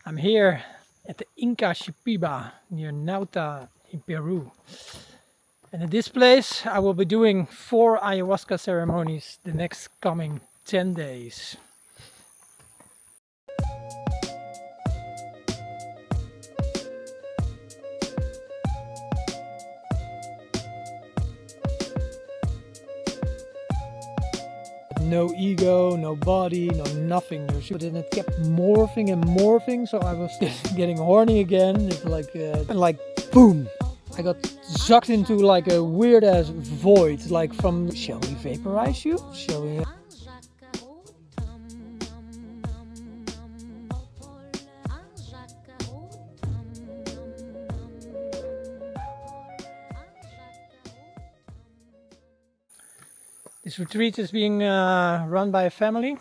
I'm here at the Inca Shipiba near Nauta in Peru. And at this place I will be doing 4 ayahuasca ceremonies the next coming 10 days. No ego, no body, no nothing. But then it kept morphing and morphing, so I was getting horny again. It's like boom! I got sucked into like a weird ass void, like from. Shall we vaporize you? Shall we? This retreat is being run by a family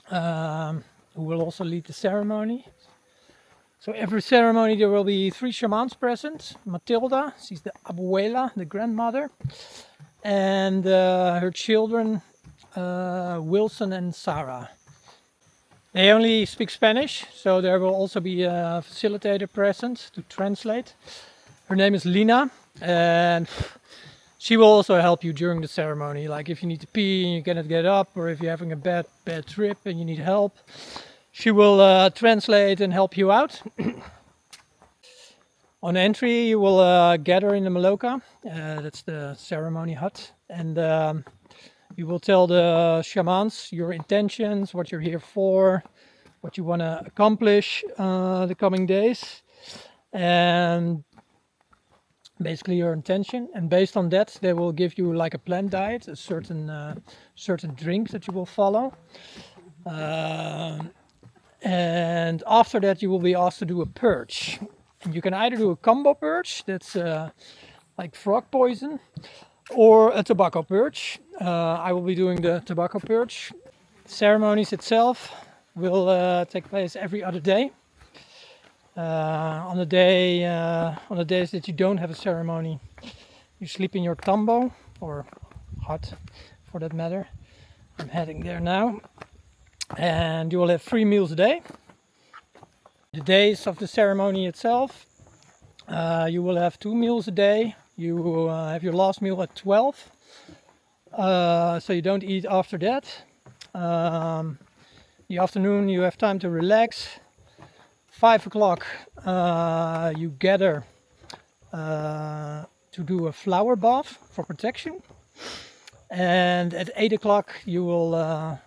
who will also lead the ceremony. So every ceremony there will be 3 shamans present. Matilda, she's the abuela, the grandmother, and her children Wilson and Sarah. They only speak Spanish, so there will also be a facilitator present to translate. Her name is Lina, and she will also help you during the ceremony, like if you need to pee and you cannot get up, or if you're having a bad trip and you need help. She will translate and help you out. On entry you will gather in the Maloka, that's the ceremony hut, and you will tell the shamans your intentions, what you're here for, what you want to accomplish the coming days, and basically your intention, and based on that they will give you like a plant diet, a certain drink that you will follow, and after that you will be asked to do a purge, and you can either do a combo purge, that's like frog poison, or a tobacco purge. I will be doing the tobacco purge. The ceremonies itself will take place every other day. On the days that you don't have a ceremony, you sleep in your Tambo, or hut for that matter. I'm heading there now. And you will have 3 meals a day. The days of the ceremony itself, you will have 2 meals a day. You will have your last meal at 12, so you don't eat after that. The afternoon you have time to relax. 5 o'clock you gather to do a flower bath for protection, and at 8 o'clock you will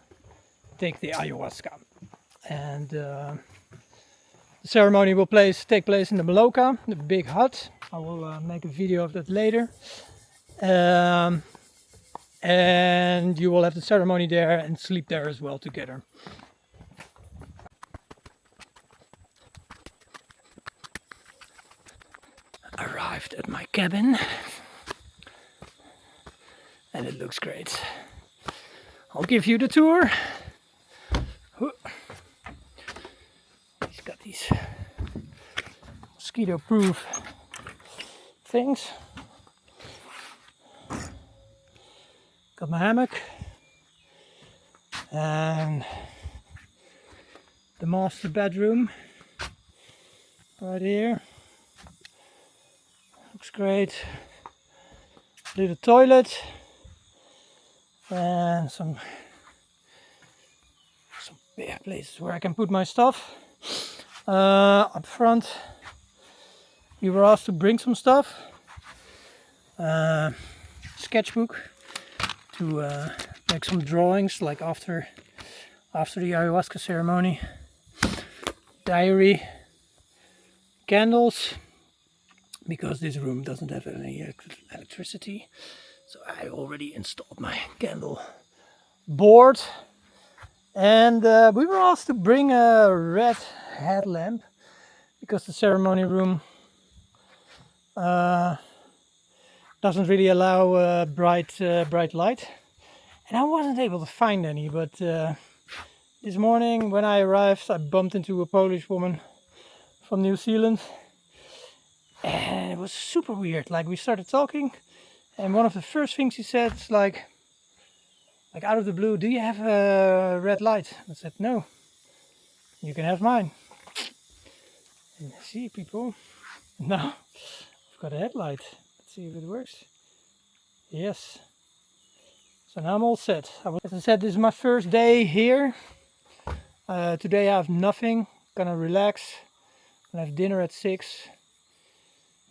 take the ayahuasca, and the ceremony will take place in the Maloka, the big hut. I will make a video of that later, and you will have the ceremony there and sleep there as well together. Arrived at my cabin and it looks great. I'll give you the tour. He's got these mosquito proof things. Got my hammock and the master bedroom right here. Looks great. Little toilet and some places where I can put my stuff. Up front we were asked to bring some stuff. Sketchbook to make some drawings, like after the ayahuasca ceremony. Diary, candles, because this room doesn't have any electricity, so I already installed my candle board. And we were asked to bring a red headlamp because the ceremony room doesn't really allow bright light, and I wasn't able to find any, but this morning when I arrived I bumped into a Polish woman from New Zealand, and it was super weird. Like, we started talking and one of the first things she said is like out of the blue, "Do you have a red light?" I said, "No, you can have mine." And see, people, now I've got a headlight. Let's see if it works. Yes. So now I'm all set. As I said, this is my first day here. Today I have nothing. Gonna relax. Gonna have dinner at 6.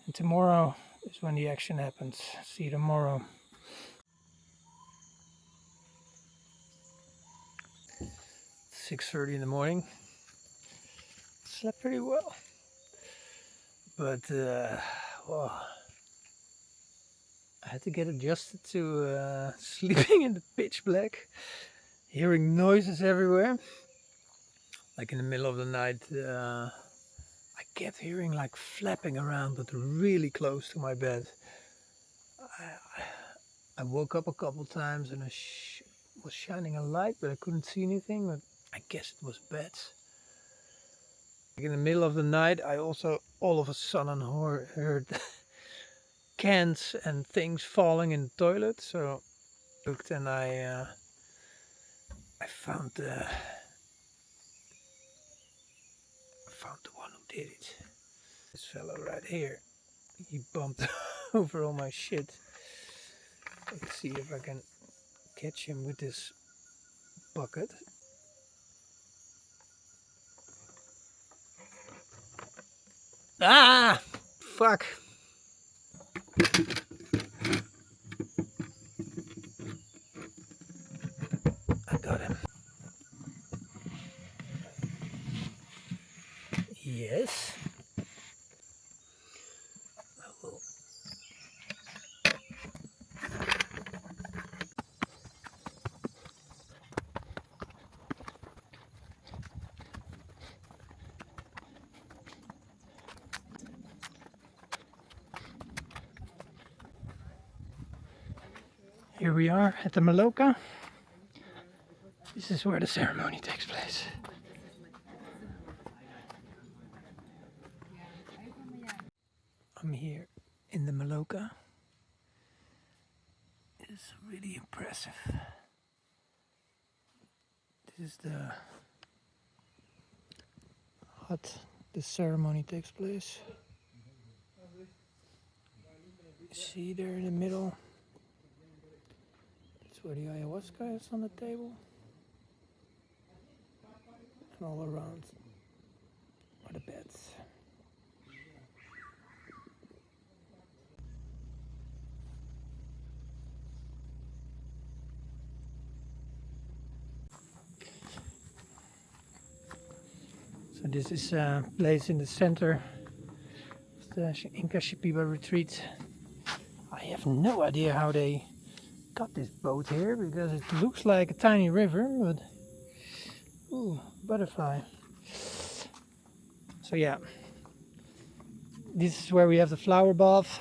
And tomorrow is when the action happens. See you tomorrow. 6:30 in the morning. Slept pretty well. But well, I had to get adjusted to sleeping in the pitch black, hearing noises everywhere. Like in the middle of the night, I kept hearing like flapping around, but really close to my bed. I woke up a couple times and I was shining a light, but I couldn't see anything. But I guess it was bats. Like in the middle of the night, I also all of a sudden heard cans and things falling in the toilet. So I looked and I found the one who did it. This fellow right here. He bumped over all my shit. Let's see if I can catch him with this bucket. Ah! Fuck! I got him. Yes. Here we are at the Maloka. This is where the ceremony takes place. I'm here in the Maloka. It's really impressive. This is the hut the ceremony takes place. See there in the middle? That's where the ayahuasca is on the table. And all around are the beds. So this is a place in the center of the Inca Shipiba retreat. I have no idea how they got this boat here because it looks like a tiny river, but ooh, butterfly. So yeah, this is where we have the flower bath.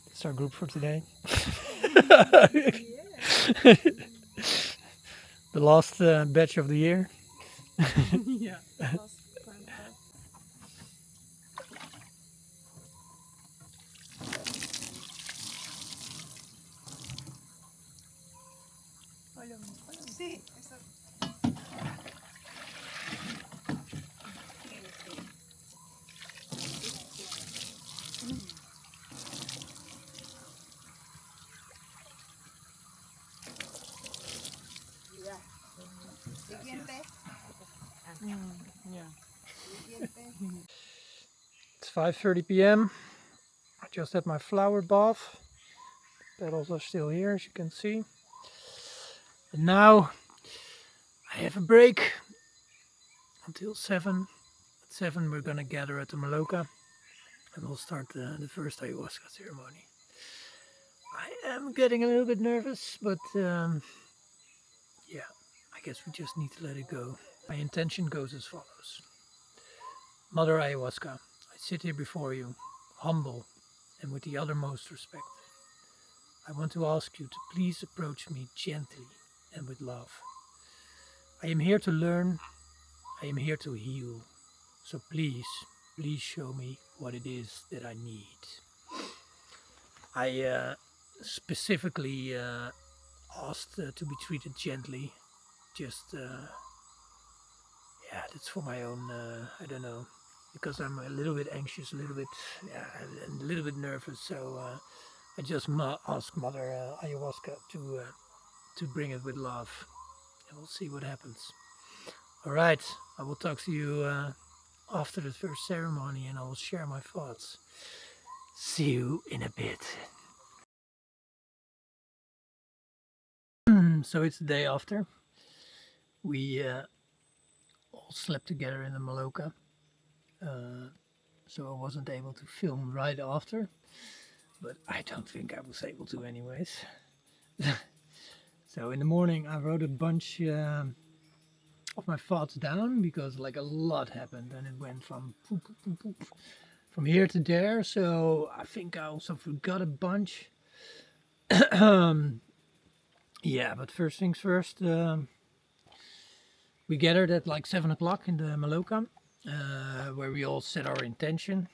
That's our group for today. The last batch of the year. Yeah. Sí, eso. Siguiente. Yeah. It's 5:30 p.m. I just had my flower bath. Petals are still here, as you can see. And now I have a break until 7. At 7 we're gonna gather at the Maloka and we'll start the first ayahuasca ceremony. I am getting a little bit nervous, but yeah, I guess we just need to let it go. My intention goes as follows. Mother Ayahuasca, I sit here before you, humble and with the uttermost respect. I want to ask you to please approach me gently and with love. I am here to learn, I am here to heal, so please show me what it is that I need. I specifically asked to be treated gently, just, yeah, that's for my own, I don't know, because I'm a little bit anxious, a little bit, yeah, and a little bit nervous. So I just ask Mother Ayahuasca to bring it with love, and we'll see what happens. All right, I will talk to you after the first ceremony, and I will share my thoughts. See you in a bit. So it's the day after. We all slept together in the Maloka. So I wasn't able to film right after, but I don't think I was able to anyways. So in the morning I wrote a bunch of my thoughts down because like a lot happened and it went from poop, poop, poop, from here to there. So I think I also forgot a bunch. Yeah, but first things first, we gathered at like 7 o'clock in the Maloka, where we all set our intention,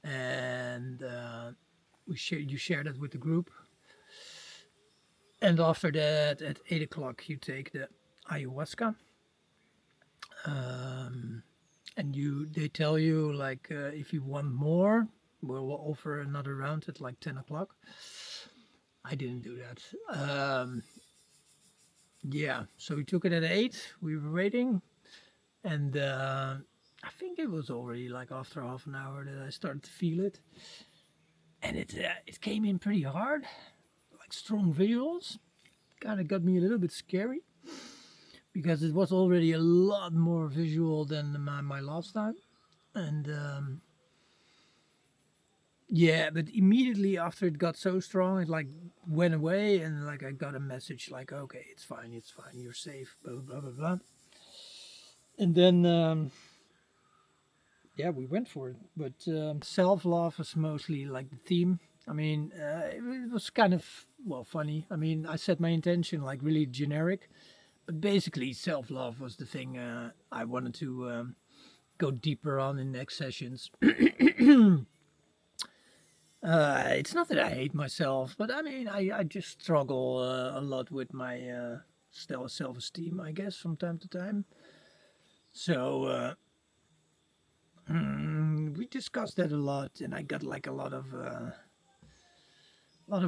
and you share that with the group. And after that, at 8 o'clock, you take the ayahuasca, and they tell you like if you want more, we'll offer another round at like 10 o'clock. I didn't do that. Yeah, so we took it at 8. We were waiting, and I think it was already like after half an hour that I started to feel it, and it came in pretty hard, like strong visuals. Kind of got me a little bit scary because it was already a lot more visual than my last time, and yeah, but immediately after it got so strong, it like went away, and like I got a message like, okay, it's fine, you're safe, blah blah blah blah. And then yeah, we went for it. But self-love was mostly like the theme. I mean, it was kind of, well, funny. I mean, I set my intention like really generic, but basically self-love was the thing I wanted to go deeper on in next sessions. It's not that I hate myself, but I mean, I just struggle a lot with my self-esteem, I guess, from time to time. So we discussed that a lot, and I got like a lot of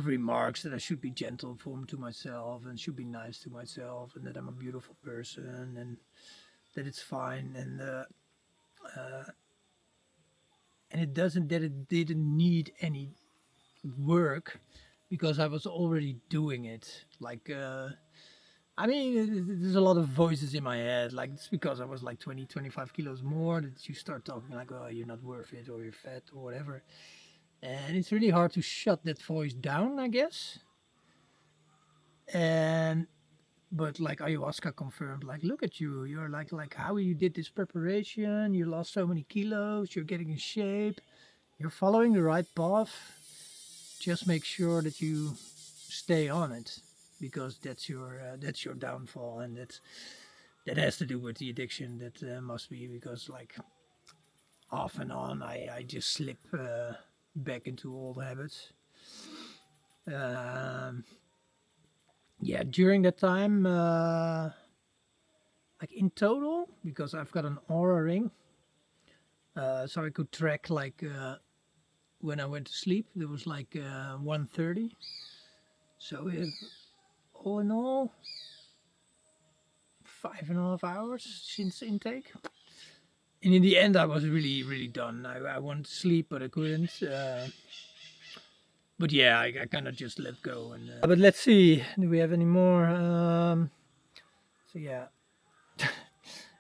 remarks that I should be gentle to myself and should be nice to myself, and that I'm a beautiful person, and that it's fine, and it didn't need any work because I was already doing it. Like I mean, there's a lot of voices in my head. Like, it's because I was like 20, 25 kilos more that you start talking like, oh, you're not worth it, or you're fat, or whatever. And it's really hard to shut that voice down, I guess. And but like ayahuasca confirmed, like, look at you, you're like how you did this preparation, you lost so many kilos, you're getting in shape, you're following the right path. Just make sure that you stay on it, because that's your downfall, and that has to do with the addiction. That must be because like off and on I just slip back into old habits. Um, yeah, during that time, like in total, because I've got an aura ring, so I could track like when I went to sleep, there was like 1:30. So all in all, 5.5 hours since intake. And in the end, I was really, really done. I wanted to sleep, but I couldn't. But yeah, I kind of just let go. And but let's see, do we have any more? So yeah,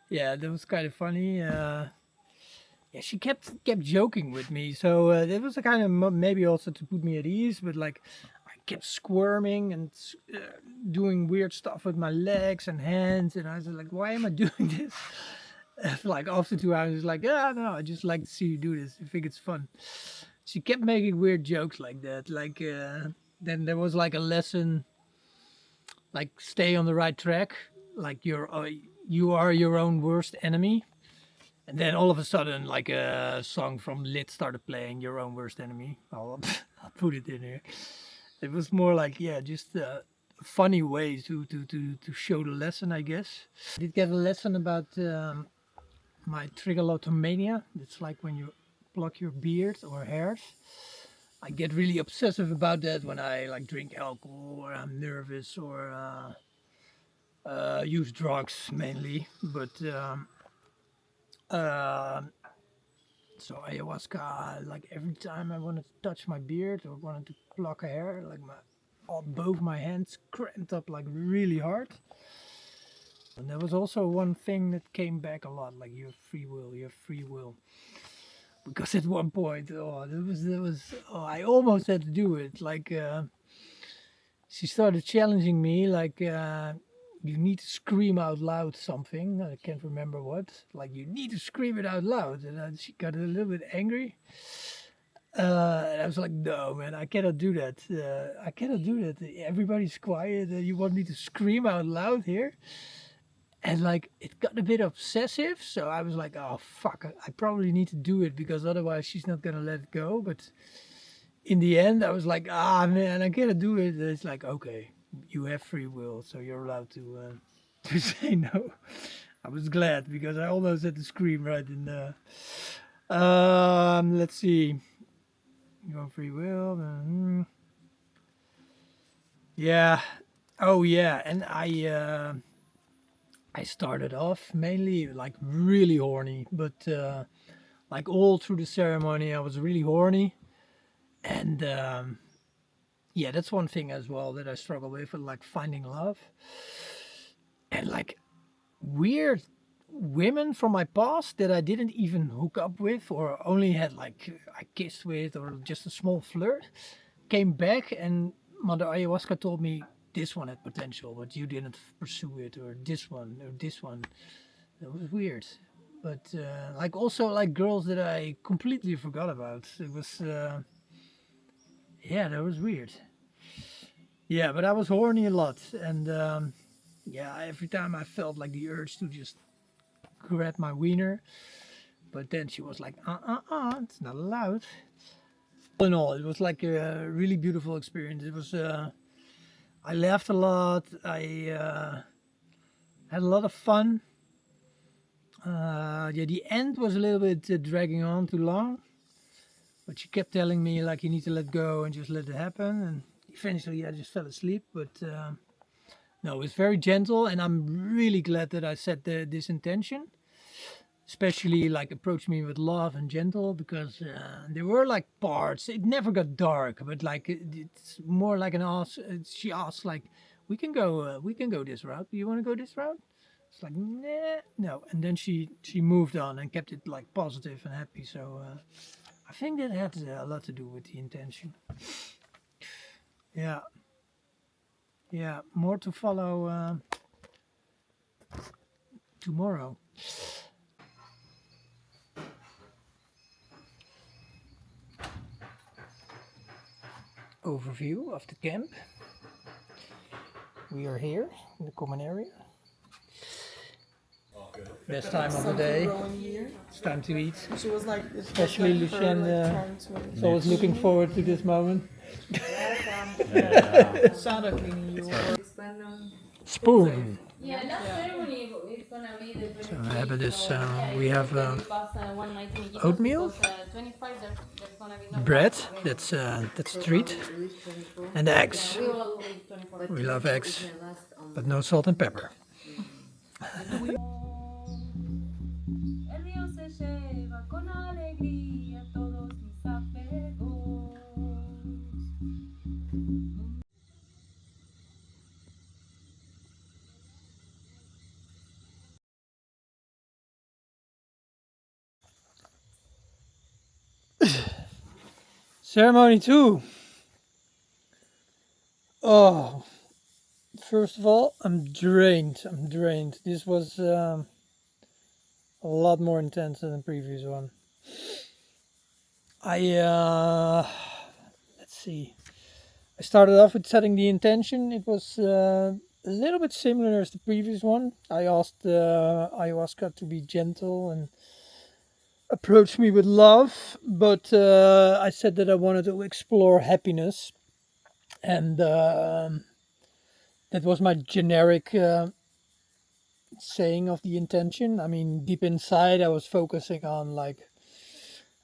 yeah, that was kind of funny. Yeah, she kept joking with me, so it was a kind of maybe also to put me at ease. But like, I kept squirming and doing weird stuff with my legs and hands, and I was like, why am I doing this? Like after 2 hours, it's like, yeah, no, I just like to see you do this. I think it's fun. She kept making weird jokes like that. Like then there was like a lesson, like stay on the right track. Like you are your own worst enemy. And then all of a sudden, like a song from Lit started playing, "Your Own Worst Enemy." I'll put it in here. It was more like, yeah, just a funny way to show the lesson, I guess. I did get a lesson about my trichotillomania. It's like when you pluck your beard or hairs. I get really obsessive about that when I like drink alcohol or I'm nervous or use drugs mainly. But so ayahuasca, like every time I wanted to touch my beard or wanted to pluck a hair, like both my hands cramped up like really hard. And there was also one thing that came back a lot, like you have free will, you have free will. Because at one point, I almost had to do it. Like she started challenging me, like you need to scream out loud something. I can't remember what. Like you need to scream it out loud, and she got a little bit angry. And I was like, no, man, I cannot do that. I cannot do that. Everybody's quiet, and you want me to scream out loud here? And like it got a bit obsessive, so I was like, oh fuck, I probably need to do it because otherwise she's not gonna let it go. But in the end, I was like, ah man, I cannot do it. And it's like, okay, you have free will, so you're allowed to to say no. I was glad because I almost had to scream right in the. Let's see, your free will. Yeah. Oh yeah, and I started off mainly like really horny, but like all through the ceremony, I was really horny, and yeah, that's one thing as well that I struggle with, like finding love, and like weird women from my past that I didn't even hook up with, or only had like I kissed with, or just a small flirt, came back, and Mother Ayahuasca told me this one had potential, but you didn't pursue it, or this one, or this one. That was weird. But like also like girls that I completely forgot about. It was yeah, that was weird. Yeah, but I was horny a lot, and yeah, every time I felt like the urge to just grab my wiener, but then she was like, it's not allowed. All in all, it was like a really beautiful experience. It was. I laughed a lot. I had a lot of fun. Yeah, the end was a little bit dragging on too long, but she kept telling me like you need to let go and just let it happen. And eventually, I just fell asleep. But no, it was very gentle, and I'm really glad that I set this intention. Especially like approach me with love and gentle, because there were like parts. It never got dark, but like it's more like an ask. She asked like, we can go this route. Do you want to go this route? It's like nah, no. And then she moved on and kept it like positive and happy. So I think that had a lot to do with the intention. Yeah, yeah. More to follow tomorrow. Overview of the camp. We are here in the common area. Best time of the day. It's time to eat. She was like, Especially Lucien is always looking forward to this moment. shadow cleaning you. Spoon. Yeah, last ceremony is gonna be the 25th. So we have this. We have One night in Egypt oatmeal, because, 25 there's gonna be no bread. That's a treat, and eggs. We will eat 24. We love eggs, but no salt and pepper. El río se lleva con alegría todos mis apegos. Ceremony 2. Oh, first of all, I'm drained. This was a lot more intense than the previous one. Let's see. I started off with setting the intention. It was a little bit similar as the previous one. I asked ayahuasca to be gentle and approach me with love, but I said that I wanted to explore happiness, and that was my generic saying of the intention. I mean, deep inside, I was focusing on like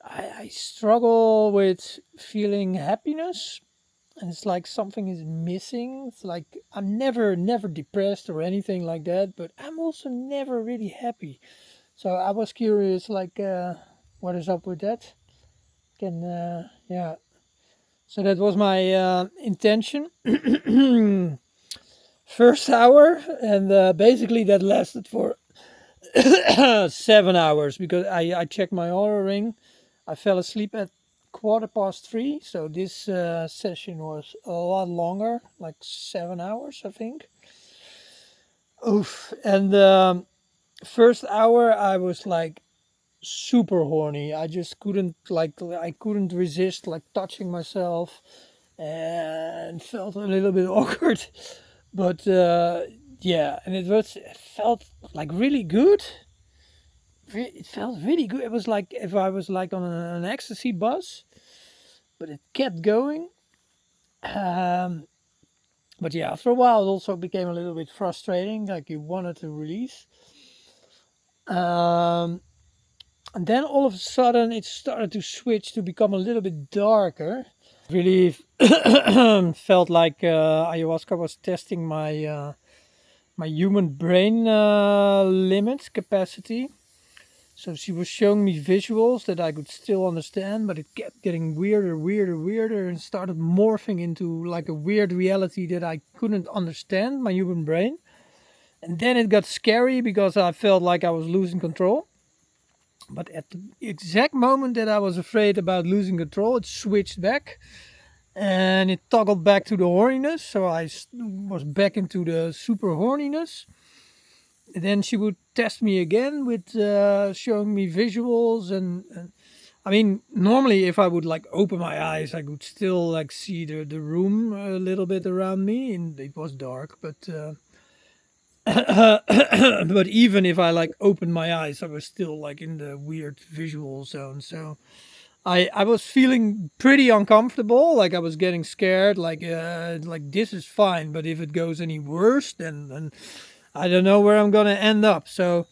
I struggle with feeling happiness, and it's like something is missing. It's like I'm never depressed or anything like that, but I'm also never really happy. So I was curious, like, what is up with that? Can yeah. So that was my intention. First hour, and basically that lasted for 7 hours because I checked my aura ring. I fell asleep at 3:15, so this session was a lot longer, like 7 hours, I think. Oof! And first hour, I was like super horny. I just couldn't I couldn't resist like touching myself, and felt a little bit awkward, but yeah, and it felt like really good. It felt really good. It was like if I was like on an ecstasy bus, but it kept going. Um, but yeah, after a while, it also became a little bit frustrating. Like you wanted to release. Um, and then all of a sudden, it started to switch to become a little bit darker. Really felt like ayahuasca was testing my human brain limit capacity. So she was showing me visuals that I could still understand, but it kept getting weirder, and started morphing into like a weird reality that I couldn't understand, my human brain. And then it got scary because I felt like I was losing control. But at the exact moment that I was afraid about losing control, it switched back and it toggled back to the horniness. So I was back into the super horniness. Then she would test me again with showing me visuals, and I mean, normally if I would like open my eyes, I could still like see the room a little bit around me, and it was dark, but but even if I like opened my eyes, I was still like in the weird visual zone. So I was feeling pretty uncomfortable, like I was getting scared, like this is fine, but if it goes any worse, then I don't know where I'm gonna end up. So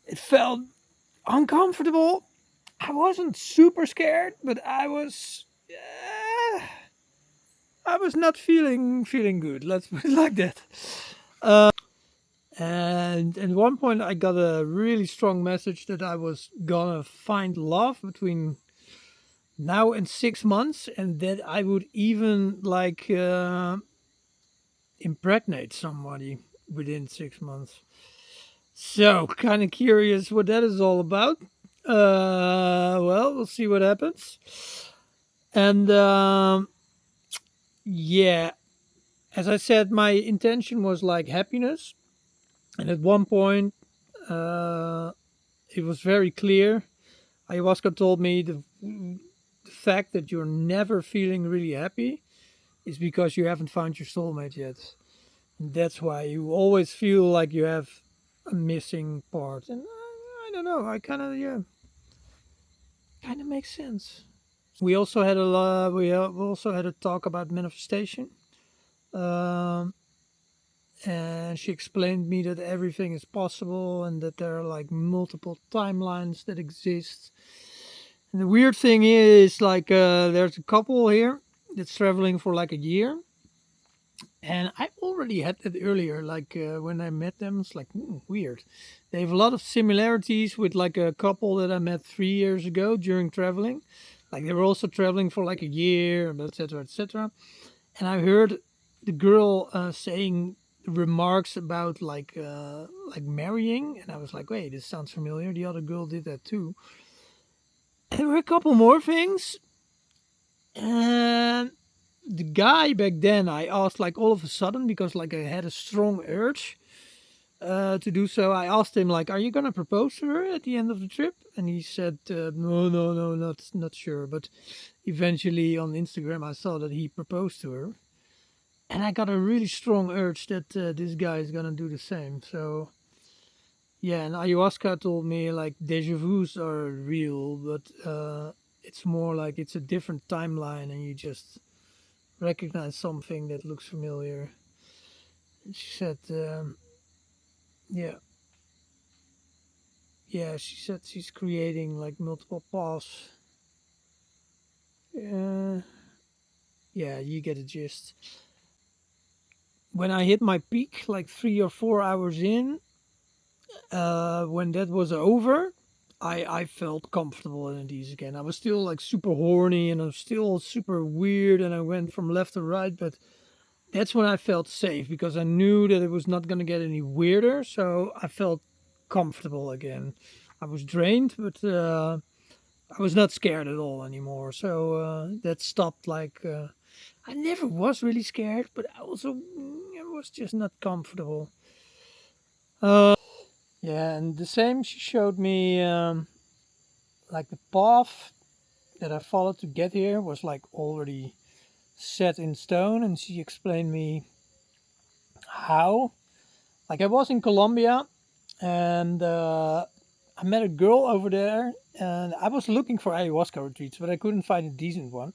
it felt uncomfortable. I wasn't super scared, but I was not feeling good. Let's put it like that. And at one point, I got a really strong message that I was gonna find love between now and 6 months, and that I would even like impregnate somebody within 6 months. So, kind of curious what that is all about. Well, we'll see what happens. And yeah, as I said, my intention was like happiness. And at one point, it was very clear. Ayahuasca told me the fact that you're never feeling really happy is because you haven't found your soulmate yet. And that's why you always feel like you have a missing part. And I don't know, I kind of, yeah, kind of makes sense. We also had also had a talk about manifestation. Um, and she explained me that everything is possible and that there are like multiple timelines that exist. And the weird thing is like there's a couple here that's traveling for like a year, and I already had that earlier, like when I met them. It's like weird. They have a lot of similarities with like a couple that I met 3 years ago during traveling. Like they were also traveling for like a year, etc., etc. And I heard the girl saying remarks about like marrying, and I was like, wait, this sounds familiar. The other girl did that too. And there were a couple more things, and the guy back then I asked like all of a sudden because like I had a strong urge to do so. I asked him like, are you gonna propose to her at the end of the trip? And he said no, not sure. But eventually on Instagram I saw that he proposed to her, and I got a really strong urge that this guy is gonna do the same. So yeah, and ayahuasca told me like deja vus are real, but it's more like it's a different timeline, and you just recognize something that looks familiar. And she said, yeah, yeah, she said she's creating like multiple paths. Yeah, you get the gist. When I hit my peak, like 3 or 4 hours in, when that was over, I felt comfortable in these again. I was still like super horny and I was still super weird, and I went from left to right, but that's when I felt safe because I knew that it was not going to get any weirder. So I felt comfortable again. I was drained, but I was not scared at all anymore. So that stopped. I never was really scared, but I was just not comfortable. Yeah, and the same she showed me, like the path that I followed to get here was like already set in stone, and she explained me how. Like I was in Colombia, and I met a girl over there, and I was looking for ayahuasca retreats, but I couldn't find a decent one.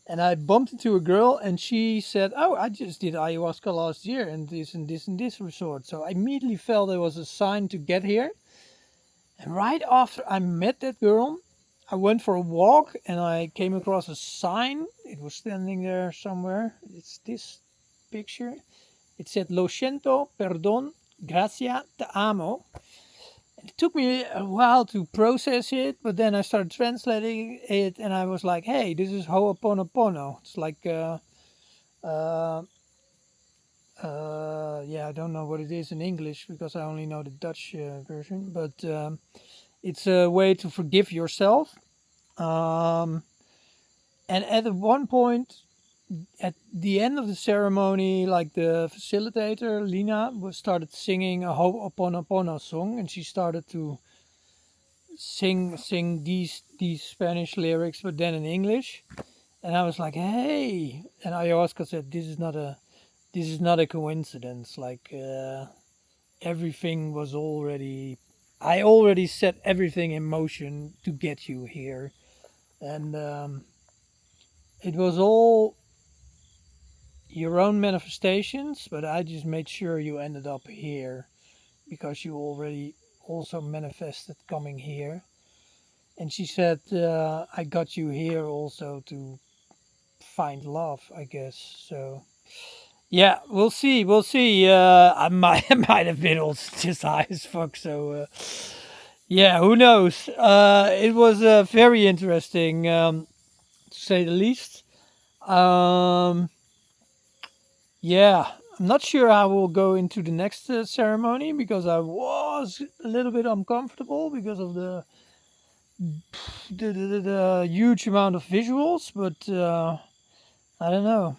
And I bumped into a girl, and she said, "Oh, I just did ayahuasca last year, and this and this and this resort." So I immediately felt there was a sign to get here. And right after I met that girl, I went for a walk, and I came across a sign. It was standing there somewhere. It's this picture. It said, "Lo siento, perdón, gracia, te amo." It took me a while to process it, but then I started translating it, and I was like, "Hey, this is Ho'oponopono." It's like, uh, yeah, I don't know what it is in English because I only know the Dutch version, but it's a way to forgive yourself. Um, and at one point, at the end of the ceremony, like the facilitator Lina started singing a Ho'oponopono song, and she started to sing these Spanish lyrics, but then in English. And I was like, "Hey!" And ayahuasca said, this is not a coincidence. Like everything was already, I already set everything in motion to get you here, and it was all your own manifestations, but I just made sure you ended up here because you already also manifested coming here. And she said, I got you here also to find love, I guess. So, yeah, we'll see. We'll see. I might, I might have been also just high as fuck. So, yeah, who knows? It was very interesting, to say the least. Yeah, I'm not sure I will go into the next ceremony because I was a little bit uncomfortable because of the huge amount of visuals, but I don't know.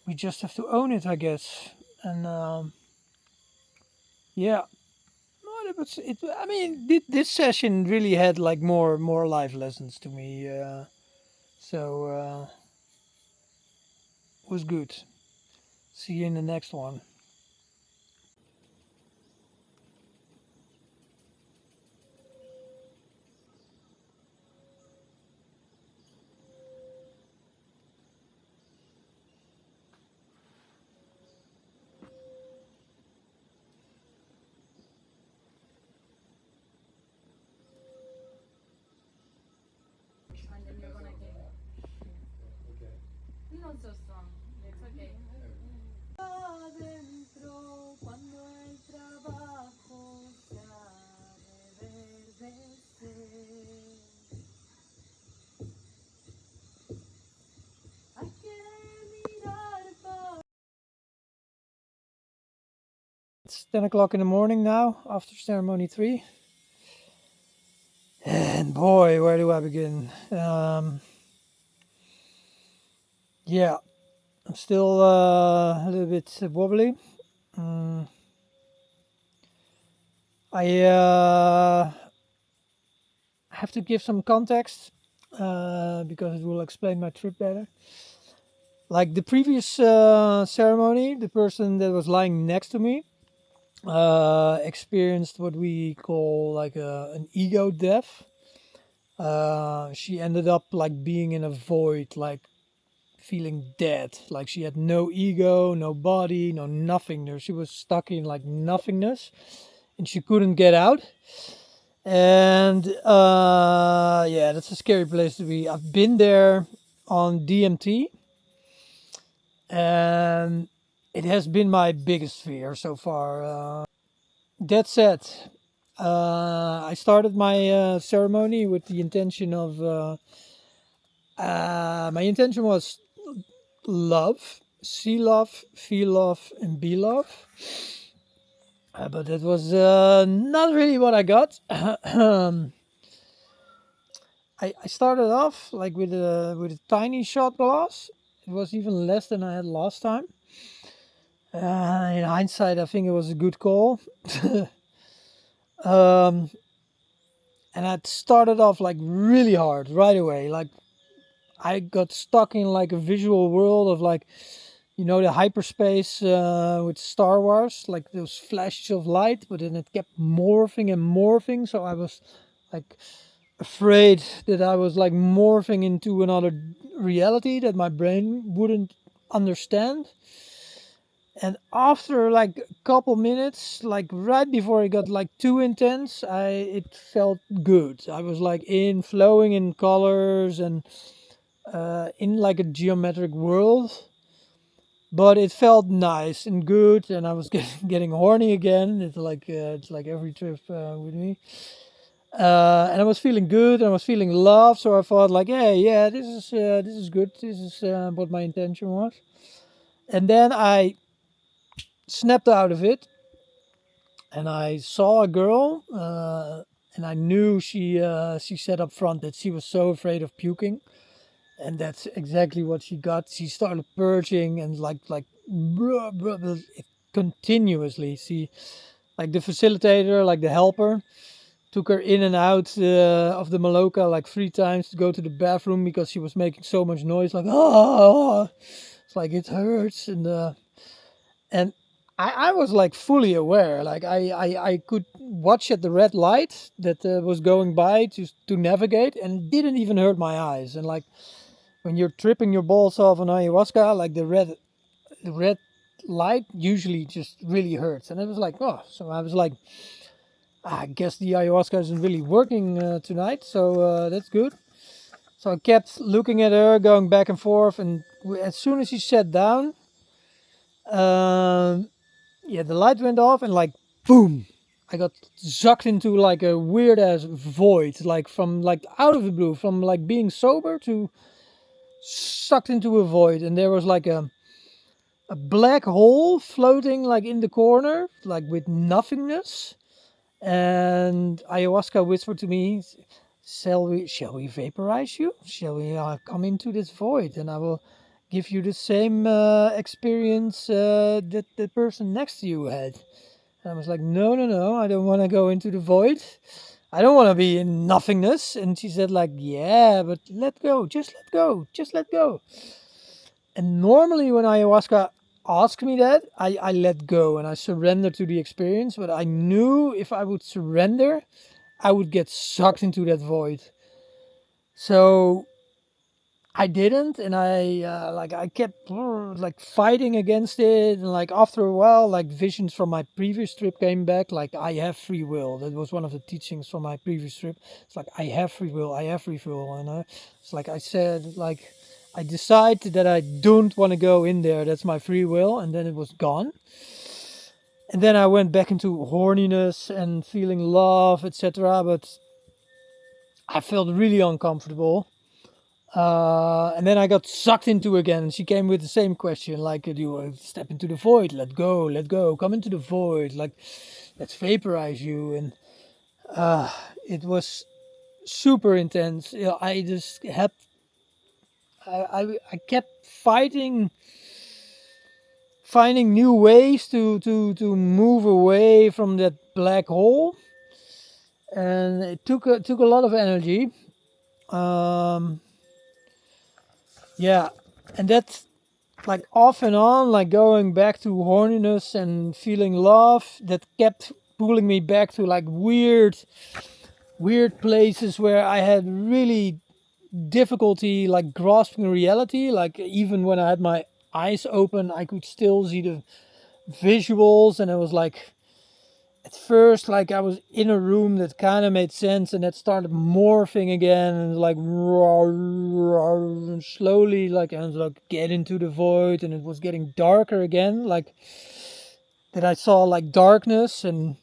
We just have to own it, I guess. And yeah, no, I mean, this session really had like more life lessons to me. So it was good. See you in the next one. And then you're gonna get not so strong. It's okay. Adentro, cuando el trabajo se ha de reverdecer, hay que mirar para. It's 10 o'clock in the morning now after ceremony 3. And boy, where do I begin? Yeah, I'm still a little bit wobbly. I have to give some context because it will explain my trip better. Like the previous ceremony, the person that was lying next to me experienced what we call like an ego death. She ended up like being in a void, like feeling dead. Like she had no ego, no body, no nothing. She was stuck in like nothingness. and she couldn't get out. And yeah, that's a scary place to be. I've been there on DMT, and it has been my biggest fear so far. That said, I started my ceremony with the intention of my intention was love, see love, feel love, and be love. But that was not really what I got. I started off like with a tiny shot glass. It was even less than I had last time. In hindsight, I think it was a good call. um, and I started off like really hard right away. Like I got stuck in like a visual world of like, you know, the hyperspace with Star Wars, like those flashes of light, but then it kept morphing and morphing. So I was like afraid that I was like morphing into another reality that my brain wouldn't understand. And after like a couple minutes, like right before it got like too intense, it felt good. I was like flowing in colors and in like a geometric world, but it felt nice and good, and I was getting horny again. It's like every trip with me. And I was feeling good, and I was feeling love, so I thought like, hey, yeah, this is good. This is what my intention was. And then I snapped out of it, and I saw a girl, and I knew she said up front that she was so afraid of puking, and that's exactly what she got. She started purging and like bruh, bruh, bruh, continuously. She, like the facilitator, like the helper, took her in and out of the Maloka like 3 times to go to the bathroom because she was making so much noise, like oh, it's like it hurts, and I was like fully aware, like I could watch at the red light that was going by to navigate, and it didn't even hurt my eyes. And like when you're tripping your balls off on ayahuasca, like the red light usually just really hurts, and it was like, oh, so I was like, I guess the ayahuasca isn't really working tonight, so that's good. So I kept looking at her, going back and forth, and as soon as she sat down, yeah, the light went off, and like boom, I got sucked into like a weird ass void, like from like out of the blue, from like being sober to sucked into a void, and there was like a black hole floating like in the corner, like with nothingness. And ayahuasca whispered to me, shall we vaporize you? Shall we come into this void, and I will give you the same experience that the person next to you had? And I was like, no, I don't want to go into the void. I don't want to be in nothingness. And she said like, yeah, but let go, just let go, just let go. And normally when ayahuasca asked me that, I let go and I surrender to the experience. But I knew if I would surrender, I would get sucked into that void. So I didn't, and I kept like fighting against it, and like after a while, like visions from my previous trip came back. Like I have free will. That was one of the teachings from my previous trip. It's like I have free will. I have free will, and it's like I said, like I decide that I don't want to go in there. That's my free will, and then it was gone. And then I went back into horniness and feeling love, etc. But I felt really uncomfortable. And then I got sucked into again, and she came with the same question, like, do you step into the void? Let go, come into the void, like, let's vaporize you. And it was super intense. You know, I just had, I kept finding new ways to move away from that black hole, and it took a lot of energy. Yeah, and that's like off and on, like going back to horniness and feeling love, that kept pulling me back to like weird places where I had really difficulty like grasping reality. Like even when I had my eyes open, I could still see the visuals, and it was like, at first, like I was in a room that kind of made sense, and that started morphing again, and like and slowly, like I was like get into the void, and it was getting darker again, like that I saw like darkness, and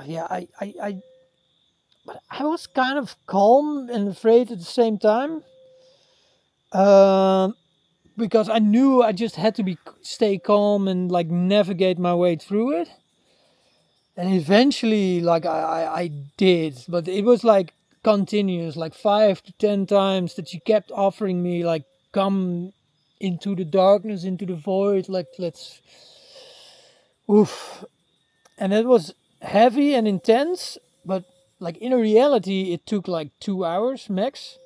yeah, but I was kind of calm and afraid at the same time, um, because I knew I just had to stay calm and like navigate my way through it. And eventually, like I did, but it was like continuous, like 5 to 10 times that she kept offering me, like, come into the darkness, into the void, like, let's, oof. And it was heavy and intense, but like in reality, it took like 2 hours max.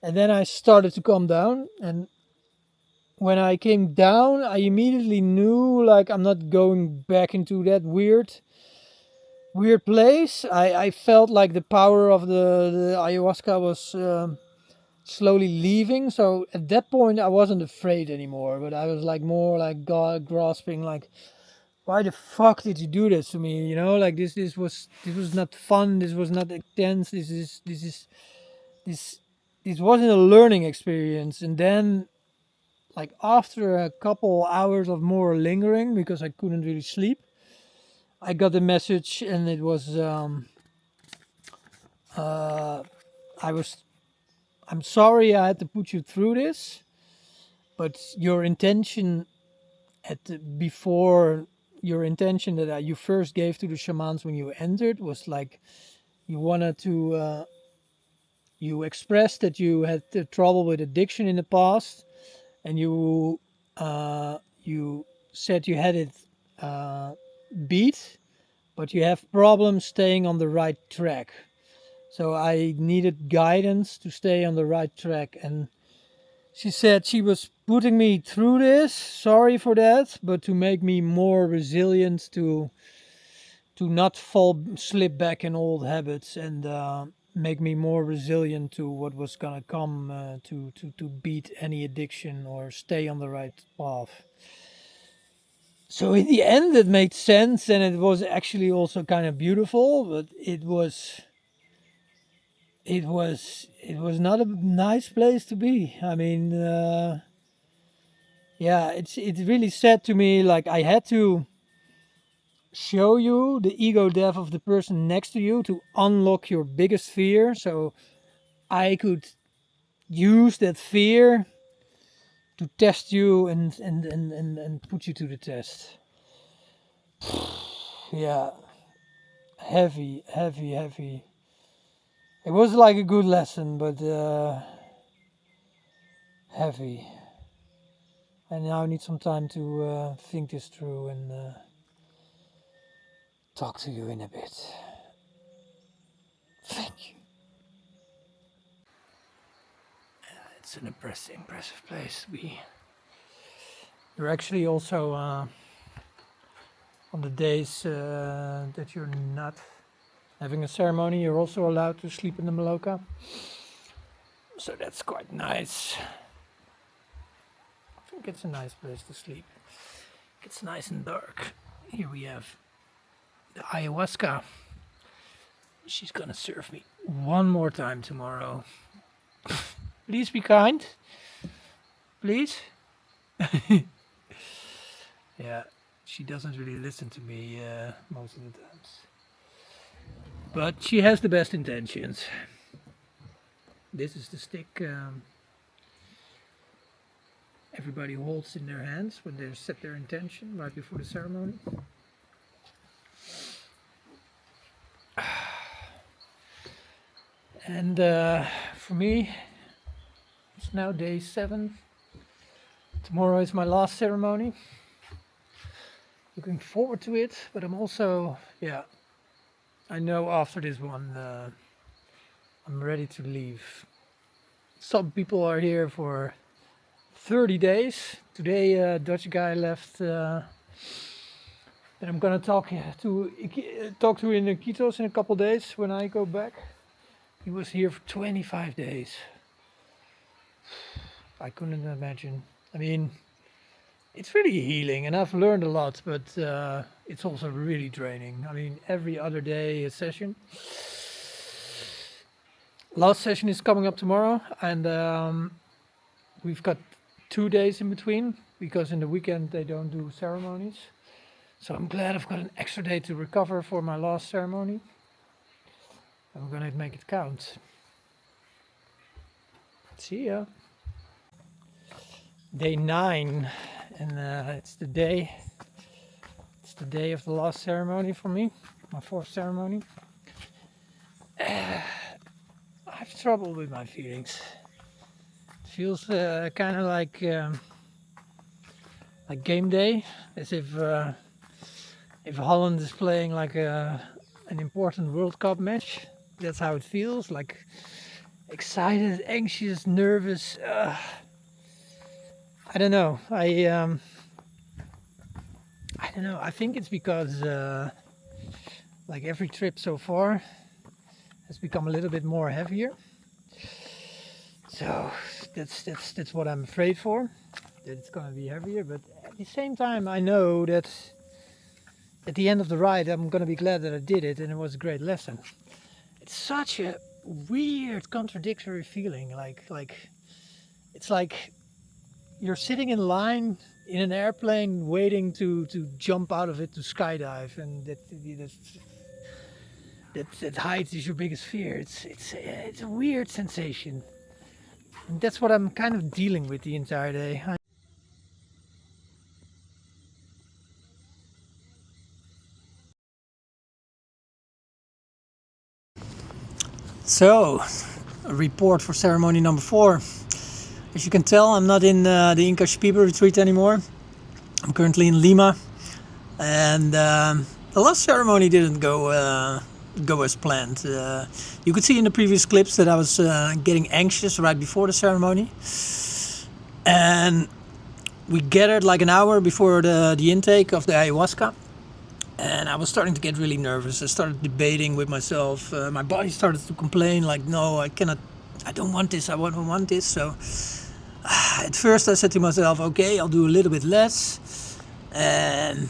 And then I started to calm down. And when I came down, I immediately knew, like, I'm not going back into that weird place. I felt like the power of the ayahuasca was slowly leaving. So at that point, I wasn't afraid anymore, but I was like more like God grasping, like, why the fuck did you do this to me? You know, like this was not fun. This was not intense. This wasn't a learning experience. And then, like after a couple hours of more lingering, because I couldn't really sleep, I got a message, and it was uh, I was I'm sorry I had to put you through this, but your intention before your intention that you first gave to the shamans when you entered was like you wanted to you expressed that you had trouble with addiction in the past, and you said you had it uh, beat, but you have problems staying on the right track. So I needed guidance to stay on the right track. And she said she was putting me through this, sorry for that, but to make me more resilient, to not slip back in old habits, and make me more resilient to what was gonna come, to beat any addiction or stay on the right path. So in the end, it made sense, and it was actually also kind of beautiful, but it was not a nice place to be. I mean, yeah, it really said to me, like, I had to show you the ego death of the person next to you to unlock your biggest fear, so I could use that fear to test you and put you to the test. Yeah, heavy. It was like a good lesson, but heavy. I now need some time to think this through, and talk to you in a bit. Thank you. It's an impressive place to be. You're actually also on the days that you're not having a ceremony, you're also allowed to sleep in the Maloka. So that's quite nice. I think it's a nice place to sleep. It's nice and dark. Here we have the ayahuasca. She's gonna serve me one more time tomorrow. Please be kind. Please. Yeah, she doesn't really listen to me most of the times. But she has the best intentions. This is the stick everybody holds in their hands when they set their intention right before the ceremony. And for me, it's now day 7. Tomorrow is my last ceremony. Looking forward to it, but I'm also, yeah, I know after this one, I'm ready to leave. Some people are here for 30 days. Today, a Dutch guy left that I'm gonna talk to in Iquitos in a couple days when I go back. He was here for 25 days. I couldn't imagine. I mean, it's really healing, and I've learned a lot, but it's also really draining. I mean, every other day a session. Last session is coming up tomorrow, and we've got 2 days in between because in the weekend they don't do ceremonies. So I'm glad I've got an extra day to recover for my last ceremony. I'm gonna make it count. See ya. Day 9, and it's the day of the last ceremony for me, my 4th ceremony. I have trouble with my feelings. It feels kind of like game day, as if Holland is playing like an important World Cup match. That's how it feels, like excited, anxious, nervous. I don't know. I don't know. I think it's because like every trip so far has become a little bit more heavier. So that's what I'm afraid for. That it's gonna be heavier, but at the same time I know that at the end of the ride I'm gonna be glad that I did it, and it was a great lesson. It's such a weird, contradictory feeling. Like it's like you're sitting in line in an airplane waiting to jump out of it to skydive, and that height is your biggest fear. It's a weird sensation, and that's what I'm kind of dealing with the entire day. So, a report for ceremony number 4. As you can tell, I'm not in the Inca Shipiba retreat anymore. I'm currently in Lima, and the last ceremony didn't go as planned. You could see in the previous clips that I was getting anxious right before the ceremony, and we gathered like an hour before the intake of the ayahuasca, and I was starting to get really nervous. I started debating with myself. My body started to complain, like, no, I cannot, I don't want this, I don't want this. So at first I said to myself, okay, I'll do a little bit less. And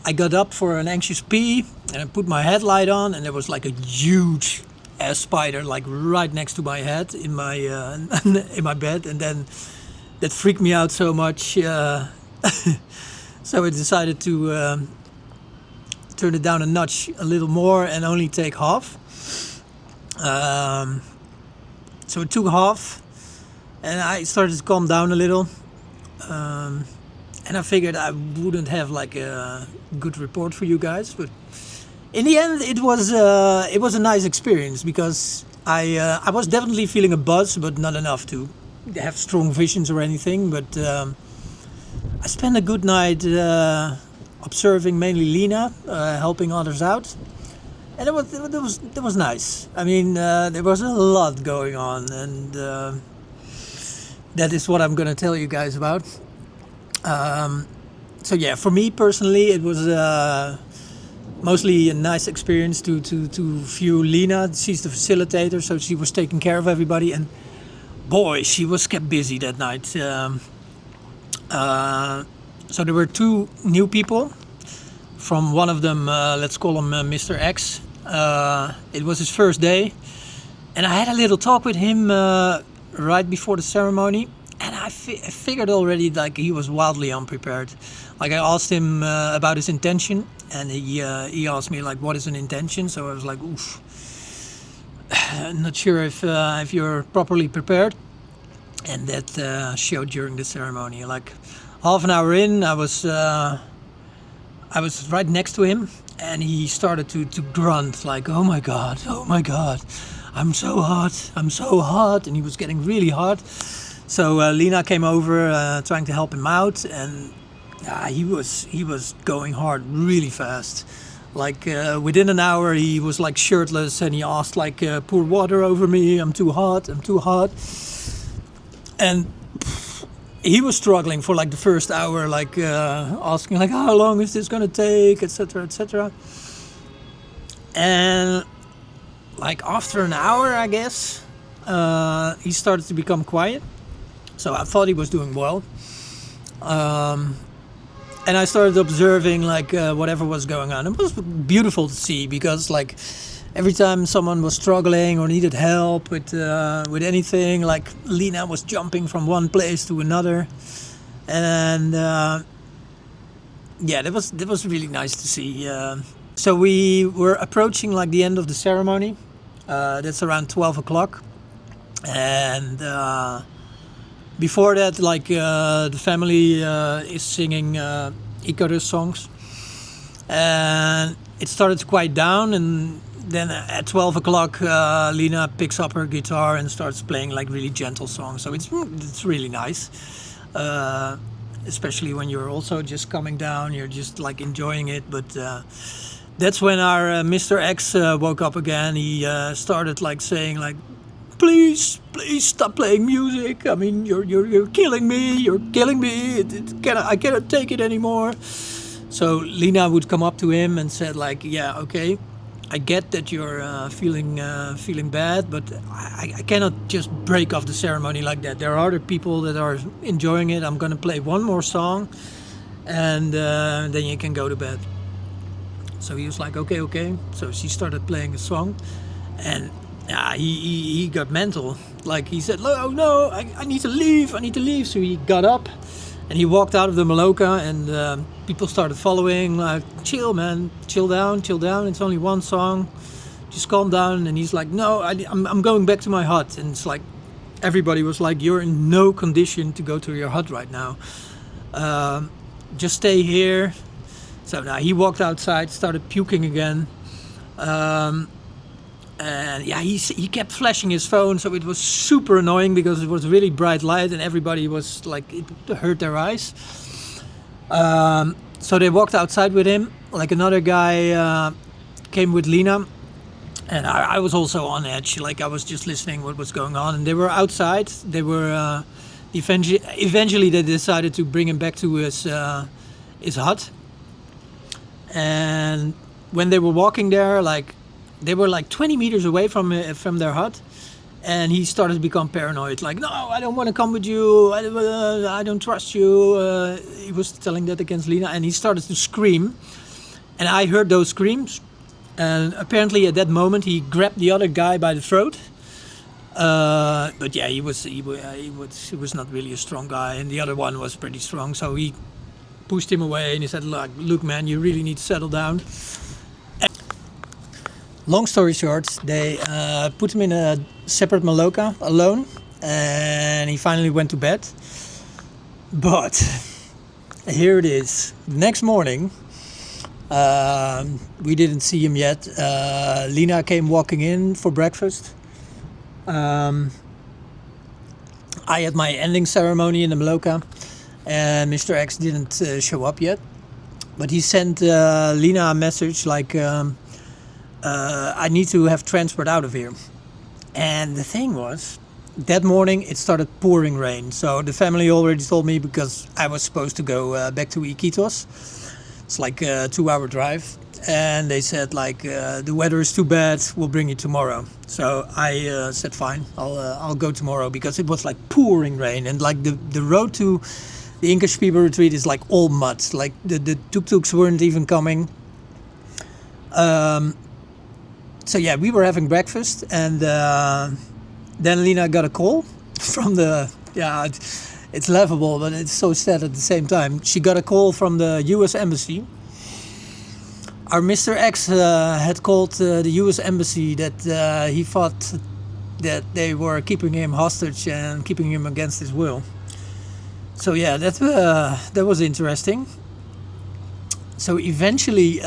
I got up for an anxious pee, and I put my headlight on, and there was like a huge ass spider like right next to my head in my in my bed, and then that freaked me out so much. So I decided to turn it down a notch a little more and only take half. So it took half, and I started to calm down a little. And I figured I wouldn't have like a good report for you guys, but in the end it was a nice experience, because I was definitely feeling a buzz, but not enough to have strong visions or anything. But I spent a good night observing mainly Lena, helping others out, and it was nice. I mean, there was a lot going on, and that is what I'm gonna tell you guys about. So yeah, for me personally, it was mostly a nice experience to view Lena. She's the facilitator, so she was taking care of everybody, and boy, she was kept busy that night. So there were 2 new people. From one of them, let's call him Mr. X. It was his first day, and I had a little talk with him right before the ceremony. And I figured already like he was wildly unprepared. Like I asked him about his intention, and he asked me like, what is an intention? So I was like, oof, I'm not sure if you're properly prepared. And that showed during the ceremony. Like half an hour in, I was right next to him, and he started to grunt like, oh my god, I'm so hot, and he was getting really hot. So Lena came over trying to help him out, and he was going hard really fast. Like within an hour he was like shirtless, and he asked like, pour water over me, I'm too hot. And he was struggling for like the first hour, like asking like, how long is this gonna take, etc. And like after an hour, I guess, he started to become quiet. So I thought he was doing well. and I started observing like whatever was going on. It was beautiful to see because like every time someone was struggling or needed help with anything, like Lina was jumping from one place to another, and yeah, that was really nice to see. So we were approaching like the end of the ceremony. That's around 12 o'clock, and before that, like the family is singing Icarus songs, and it started to quiet down. And then at 12 o'clock, Lina picks up her guitar and starts playing like really gentle songs. So it's really nice, especially when you're also just coming down. You're just like enjoying it, but. That's when our Mr. X woke up again. He started like saying like, please stop playing music. I mean, you're killing me. You're killing me. I cannot take it anymore. So Lina would come up to him and said like, yeah, okay, I get that you're feeling bad, but I cannot just break off the ceremony like that. There are other people that are enjoying it. I'm gonna play one more song, and then you can go to bed. So he was like, okay. So she started playing a song, and he got mental. Like he said, no, I need to leave. So he got up and he walked out of the Maloka, and people started following, like, chill, man, chill down. It's only one song. Just calm down. And he's like, no, I'm going back to my hut. And it's like, everybody was like, you're in no condition to go to your hut right now. Just stay here. So now he walked outside, started puking again, and yeah, he kept flashing his phone, so it was super annoying because it was really bright light and everybody was like, it hurt their eyes. So they walked outside with him. Like another guy came with Lina, and I was also on edge. Like I was just listening what was going on, and they were outside. They were eventually they decided to bring him back to his hut. And when they were walking there, like they were like 20 meters away from their hut, and he started to become paranoid. Like, no, I don't want to come with you. I don't trust you. He was telling that against Lina, and he started to scream. And I heard those screams. And apparently, at that moment, he grabbed the other guy by the throat. But yeah, he was not really a strong guy, and the other one was pretty strong. So he pushed him away and he said, look man, you really need to settle down. Long story short, they put him in a separate Maloka alone, and he finally went to bed. But here it is. Next morning, we didn't see him yet. Lina came walking in for breakfast. I had my ending ceremony in the Maloka, and Mr. X didn't show up yet. But he sent Lina a message like, I need to have transport out of here. And the thing was, that morning it started pouring rain. So the family already told me, because I was supposed to go back to Iquitos. It's like a 2-hour drive. And they said like, the weather is too bad, we'll bring you tomorrow. So I said fine, I'll go tomorrow, because it was like pouring rain. And like the road to the Inca Shipiba retreat is like all mud. Like the tuk-tuks weren't even coming. So yeah, we were having breakfast, and then Lina got a call from the, it's laughable, but it's so sad at the same time. She got a call from the US Embassy. Our Mr. X had called the US Embassy that he thought that they were keeping him hostage and keeping him against his will. So yeah, that was interesting. So eventually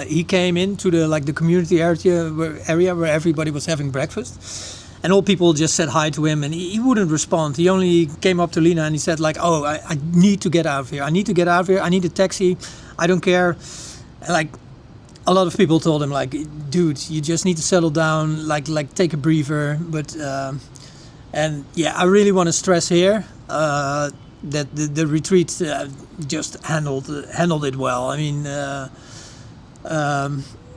he came into the community area where everybody was having breakfast, and all people just said hi to him, and he wouldn't respond. He only came up to Lina and he said like, "Oh, I need to get out of here. I need to get out of here. I need a taxi. I don't care." And like a lot of people told him like, "Dude, you just need to settle down. Like take a breather." But and yeah, I really want to stress here that the retreat just handled it well. I mean,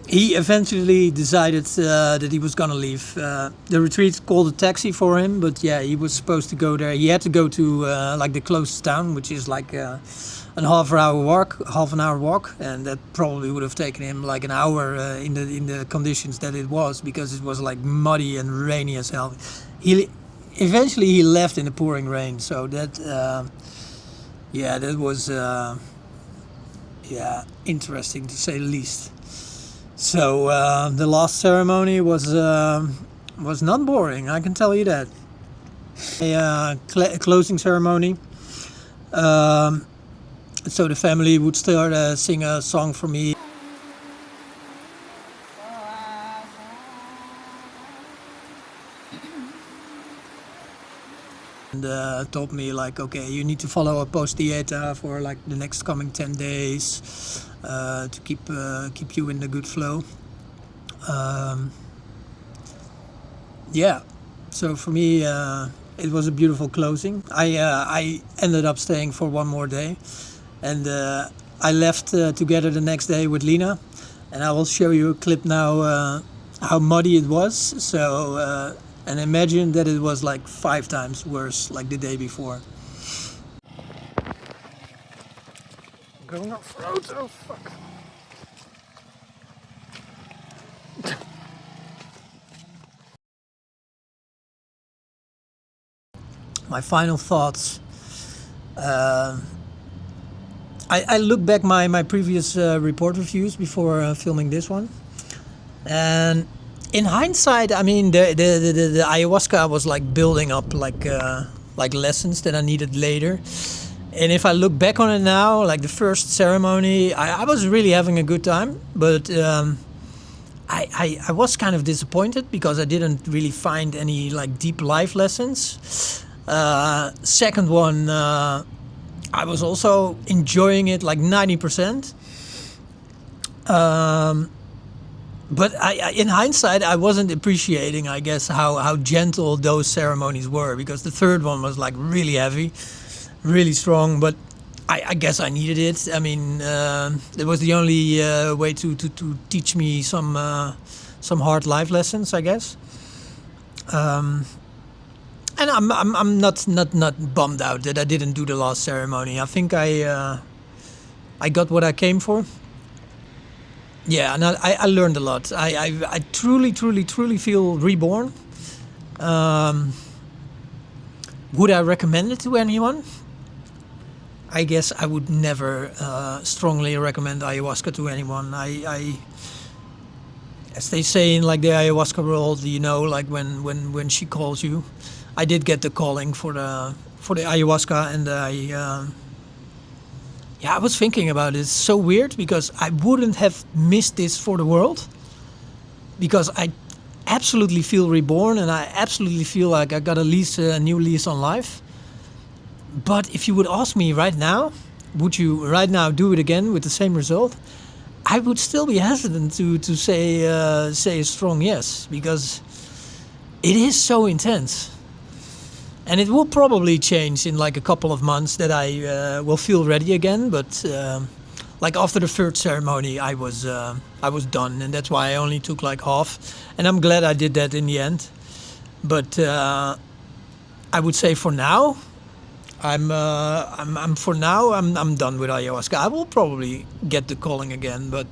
he eventually decided that he was gonna leave. The retreat called a taxi for him, but yeah, he was supposed to go there. He had to go to like the closest town, which is like a half an hour walk, and that probably would have taken him like an hour in the conditions that it was, because it was like muddy and rainy as hell. Eventually he left in the pouring rain, so that that was interesting to say the least. So the last ceremony was not boring, I can tell you that. A closing ceremony. So the family would start sing a song for me. And told me like, okay, you need to follow a post dieta for like the next coming 10 days to keep you in the good flow. So for me it was a beautiful closing. I ended up staying for one more day, and I left together the next day with Lina, and I will show you a clip now how muddy it was. So and imagine that it was like 5 times worse like the day before. Going off road, oh fuck. My final thoughts. I look back my previous report reviews before filming this one, and in hindsight, I mean the ayahuasca was like building up like lessons that I needed later. And if I look back on it now, like the first ceremony, I was really having a good time, but I was kind of disappointed because I didn't really find any like deep life lessons. Second one, I was also enjoying it like 90%. But in hindsight, I wasn't appreciating, I guess, how gentle those ceremonies were, because the third one was like really heavy, really strong. But I guess I needed it. I mean, it was the only way to teach me some hard life lessons, I guess. And I'm not bummed out that I didn't do the last ceremony. I think I got what I came for. Yeah, and I learned a lot. I truly feel reborn. Would I recommend it to anyone? I guess I would never strongly recommend ayahuasca to anyone. I as they say in like the ayahuasca world, you know, like when she calls you. I did get the calling for the ayahuasca, and I was thinking about it. It's so weird because I wouldn't have missed this for the world, because I absolutely feel reborn and I absolutely feel like I got a new lease on life. But if you would ask me right now, would you right now do it again with the same result? I would still be hesitant to say a strong yes, because it is so intense. And it will probably change in like a couple of months that I will feel ready again. But like after the third ceremony, I was done, and that's why I only took like half. And I'm glad I did that in the end. But I would say for now, I'm done with ayahuasca. I will probably get the calling again, but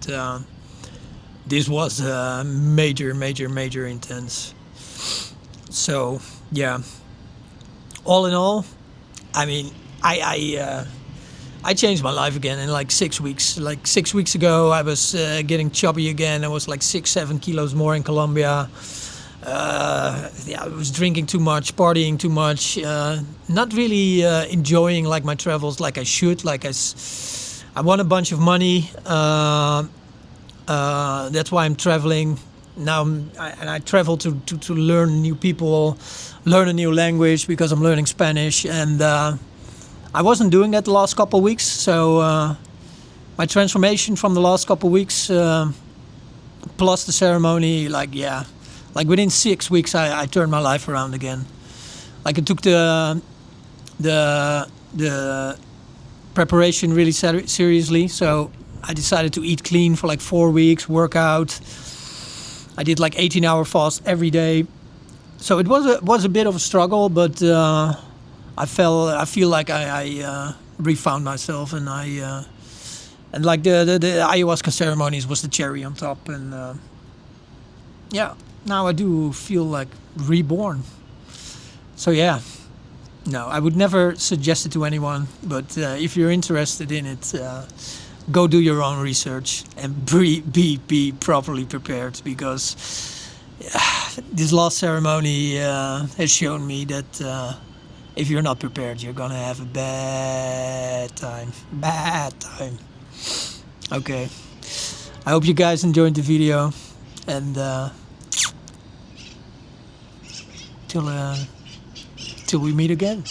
this was major intense. So yeah. All in all, I mean, I changed my life again in like 6 weeks. Like 6 weeks ago, I was getting chubby again. I was like 6-7 kilos more in Colombia. I was drinking too much, partying too much, not really enjoying like my travels like I should. Like I won a bunch of money. That's why I'm traveling now, and I travel to learn new people, learn a new language, because I'm learning Spanish, and I wasn't doing that the last couple of weeks. So my transformation from the last couple of weeks plus the ceremony, like within 6 weeks I turned my life around again. Like I took the preparation really seriously. So I decided to eat clean for like 4 weeks, work out. I did like 18-hour fast every day. So it was a bit of a struggle, but I feel like I refound myself, and and like the ayahuasca ceremonies was the cherry on top, and yeah, now I do feel like reborn. So yeah, no, I would never suggest it to anyone, but if you're interested in it, go do your own research and be properly prepared, because this last ceremony has shown me that if you're not prepared, you're gonna have a bad time. Okay, I hope you guys enjoyed the video, and till we meet again.